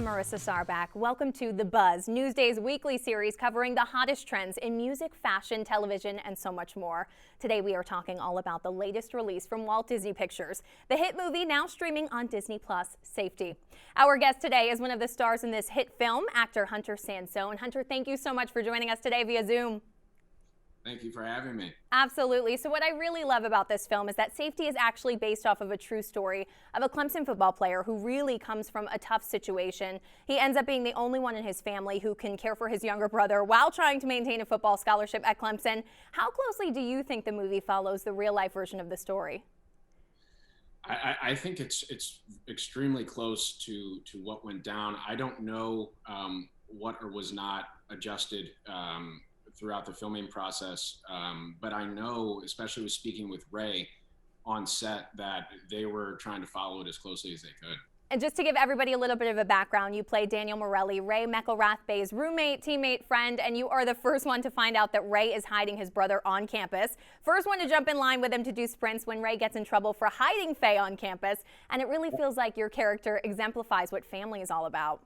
Marissa Sarback. Welcome to The Buzz, Newsday's weekly series covering the hottest trends in music, fashion, television, and so much more. Today we are talking all about the latest release from Walt Disney Pictures, the hit movie now streaming on Disney+, Safety. Our guest today is one of the stars in this hit film, actor Hunter Sansone. Hunter, thank you so much for joining us today via Zoom. Thank you for having me. Absolutely. So what I really love about this film is that Safety is actually based off of a true story of a Clemson football player who really comes from a tough situation. He ends up being the only one in his family who can care for his younger brother while trying to maintain a football scholarship at Clemson. How closely do you think the movie follows the real life version of the story? I think it's extremely close to what went down. I don't know what or was not adjusted throughout the filming process. But I know, especially with speaking with Ray on set, that they were trying to follow it as closely as they could. And just to give everybody a little bit of a background, you play Daniel Morelli, Ray McElrathbey's roommate, teammate, friend, and you are the first one to find out that Ray is hiding his brother on campus. First one to jump in line with him to do sprints when Ray gets in trouble for hiding Faye on campus. And it really feels like your character exemplifies what family is all about.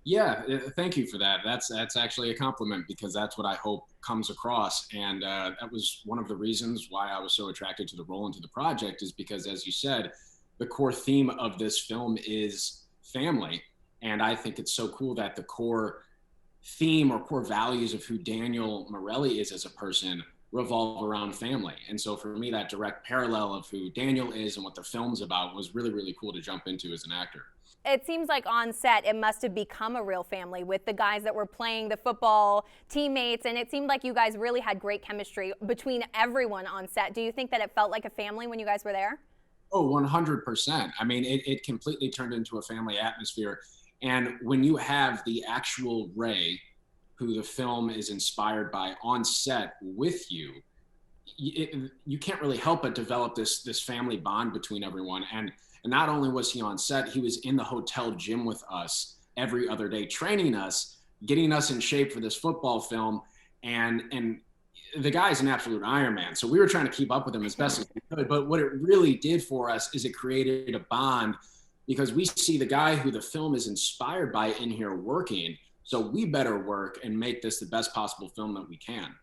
Yeah, thank you for that. That's actually a compliment, because that's what I hope comes across. And that was one of the reasons why I was so attracted to the role and to the project, is because, as you said, the core theme of this film is family. And I think it's so cool that the core theme or core values of who Daniel Morelli is as a person revolve around family. And so for me, that direct parallel of who Daniel is and what the film's about was really, really cool to jump into as an actor. It seems like on set it must have become a real family with the guys that were playing the football teammates, and it seemed like you guys really had great chemistry between everyone on set. Do you think that it felt like a family when you guys were there? Oh, 100%. I mean, it completely turned into a family atmosphere. And when you have the actual Ray, who the film is inspired by, on set with you, you can't really help but develop this family bond between everyone. And not only was he on set, he was in the hotel gym with us every other day, training us, getting us in shape for this football film. And the guy's an absolute Iron Man. So we were trying to keep up with him as best as we could. But what it really did for us is it created a bond, because we see the guy who the film is inspired by in here working. So we better work and make this the best possible film that we can.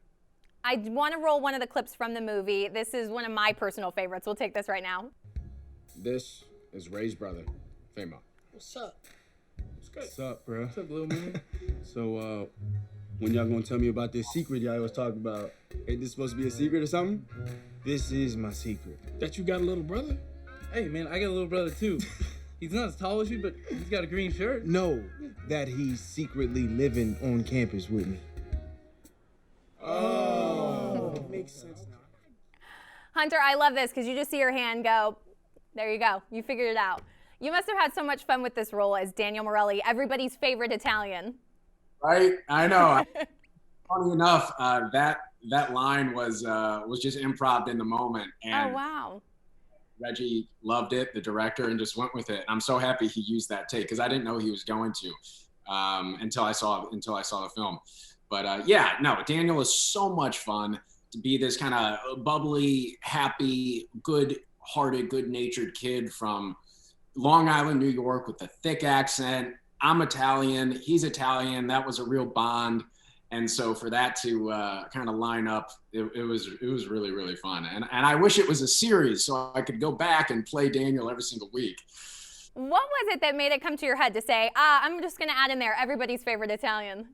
I want to roll one of the clips from the movie. This is one of my personal favorites. We'll take this right now. This is Ray's brother, Famo. What's up? What's good? What's up, bro? What's up, little man? So, when y'all gonna tell me about this secret y'all was talking about? Ain't this supposed to be a secret or something? This is my secret. That you got a little brother? Hey, man, I got a little brother, too. He's not as tall as you, but he's got a green shirt. No, that he's secretly living on campus with me. Oh. Makes sense now. Hunter, I love this because you just see your hand go, there you go, you figured it out. You must have had so much fun with this role as Daniel Morelli, everybody's favorite Italian. Right, I know. Funny enough, that line was just improv in the moment. And oh, wow. Reggie loved it, the director, and just went with it. I'm so happy he used that take, because I didn't know he was going to until I saw the film. But yeah, no, Daniel is so much fun to be this kind of bubbly, happy, good-hearted, good-natured kid from Long Island, New York, with a thick accent. I'm Italian, he's Italian. That was a real bond. And so for that to kind of line up, it was really, really fun. And I wish it was a series so I could go back and play Daniel every single week. What was it that made it come to your head to say, I'm just going to add in there everybody's favorite Italian?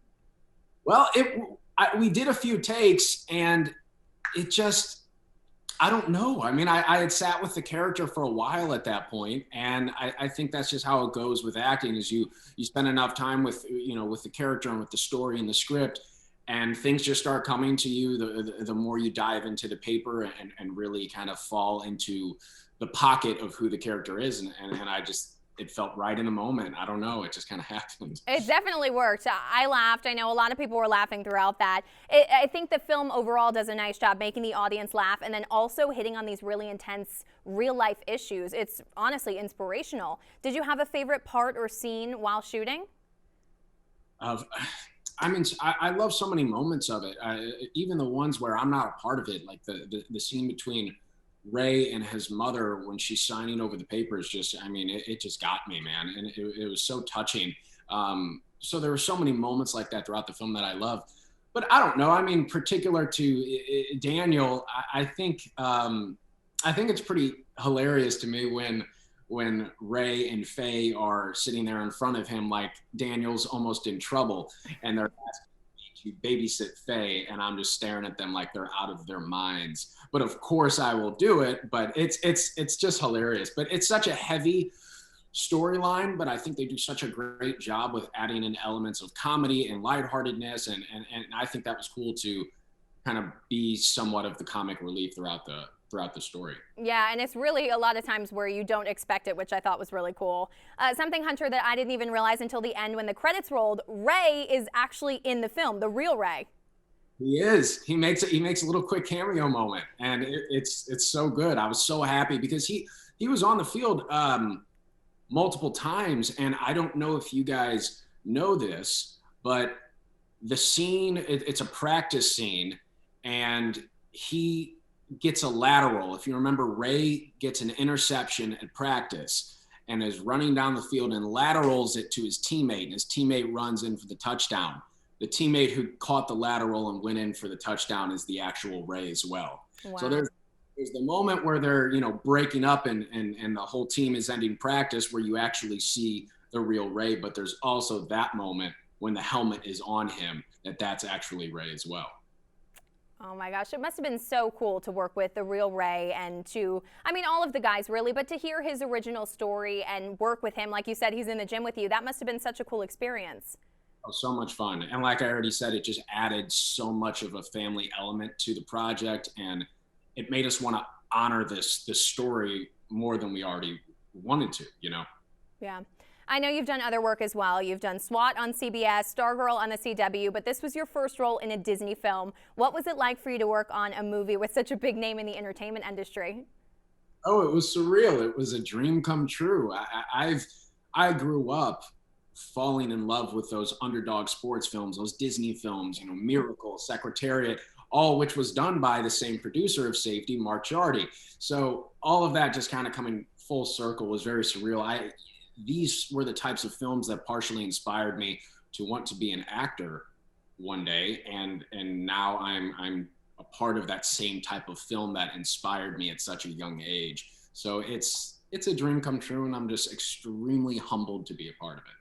Well, we did a few takes, and it just, I don't know. I mean, I had sat with the character for a while at that point, and I think that's just how it goes with acting, is you spend enough time with the character and with the story and the script, and things just start coming to you the more you dive into the paper and really kind of fall into the pocket of who the character is. And it felt right in the moment. I don't know. It just kind of happened. It definitely worked. I laughed. I know a lot of people were laughing throughout that. I think the film overall does a nice job making the audience laugh and then also hitting on these really intense real life issues. It's honestly inspirational. Did you have a favorite part or scene while shooting? I love so many moments of it. Even the ones where I'm not a part of it, like the scene between Ray and his mother when she's signing over the papers, it just got me, man. And it was so touching. So there were so many moments like that throughout the film that I love. But I don't know. I mean, particular to Daniel, I think it's pretty hilarious to me when Ray and Faye are sitting there in front of him, like Daniel's almost in trouble, and they're asking me to babysit Faye, and I'm just staring at them like they're out of their minds. But of course I will do it. But it's just hilarious. But it's such a heavy storyline, but I think they do such a great job with adding in elements of comedy and lightheartedness, and I think that was cool to kind of be somewhat of the comic relief throughout the story. Yeah, and it's really a lot of times where you don't expect it, which I thought was really cool. Something, Hunter, that I didn't even realize until the end when the credits rolled, Ray is actually in the film, the real Ray. He is. He makes a little quick cameo moment, and it's so good. I was so happy because he was on the field multiple times, and I don't know if you guys know this, but the scene, it's a practice scene, and he gets a lateral. If you remember, Ray gets an interception at practice and is running down the field and laterals it to his teammate, and his teammate runs in for the touchdown. The teammate who caught the lateral and went in for the touchdown is the actual Ray as well. Wow. So there's the moment where they're, breaking up and the whole team is ending practice where you actually see the real Ray, but there's also that moment when the helmet is on him that's actually Ray as well. Oh my gosh, it must have been so cool to work with the real Ray and all of the guys really, but to hear his original story and work with him, like you said, he's in the gym with you, that must have been such a cool experience. Oh, so much fun. And like I already said, it just added so much of a family element to the project, and it made us want to honor this story more than we already wanted to, Yeah. I know you've done other work as well. You've done SWAT on CBS, Stargirl on the CW, but this was your first role in a Disney film. What was it like for you to work on a movie with such a big name in the entertainment industry? Oh, it was surreal. It was a dream come true. I grew up falling in love with those underdog sports films, those Disney films, Miracle, Secretariat, all which was done by the same producer of Safety, Mark Jardy. So all of that just kind of coming full circle was very surreal. These were the types of films that partially inspired me to want to be an actor one day, and now I'm a part of that same type of film that inspired me at such a young age. So it's a dream come true, and I'm just extremely humbled to be a part of it.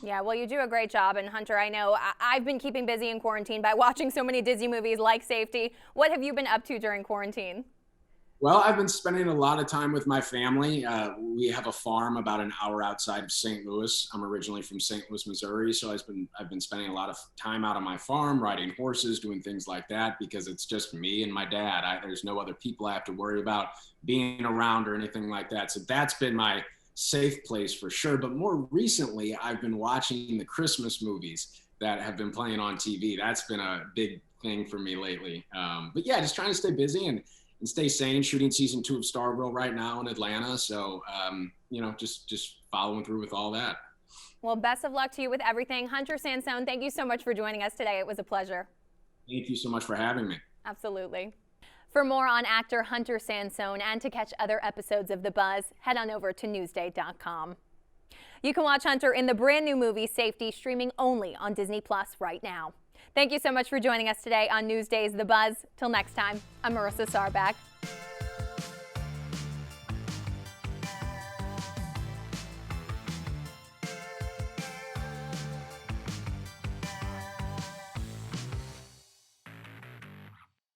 Yeah, well, you do a great job. And Hunter, I know I've been keeping busy in quarantine by watching so many Disney movies like Safety. What have you been up to during quarantine? Well, I've been spending a lot of time with my family. We have a farm about an hour outside of St. Louis. I'm originally from St. Louis, Missouri, so I've been spending a lot of time out on my farm, riding horses, doing things like that, because it's just me and my dad. There's no other people I have to worry about being around or anything like that. So that's been my safe place for sure. But more recently, I've been watching the Christmas movies that have been playing on TV. That's been a big thing for me lately. But yeah, just trying to stay busy and stay sane. Shooting season 2 of Stargirl right now in Atlanta. So, just following through with all that. Well, best of luck to you with everything. Hunter Sansone, thank you so much for joining us today. It was a pleasure. Thank you so much for having me. Absolutely. For more on actor Hunter Sansone and to catch other episodes of The Buzz, head on over to Newsday.com. You can watch Hunter in the brand new movie Safety, streaming only on Disney Plus right now. Thank you so much for joining us today on Newsday's The Buzz. Till next time, I'm Marissa Sarbach.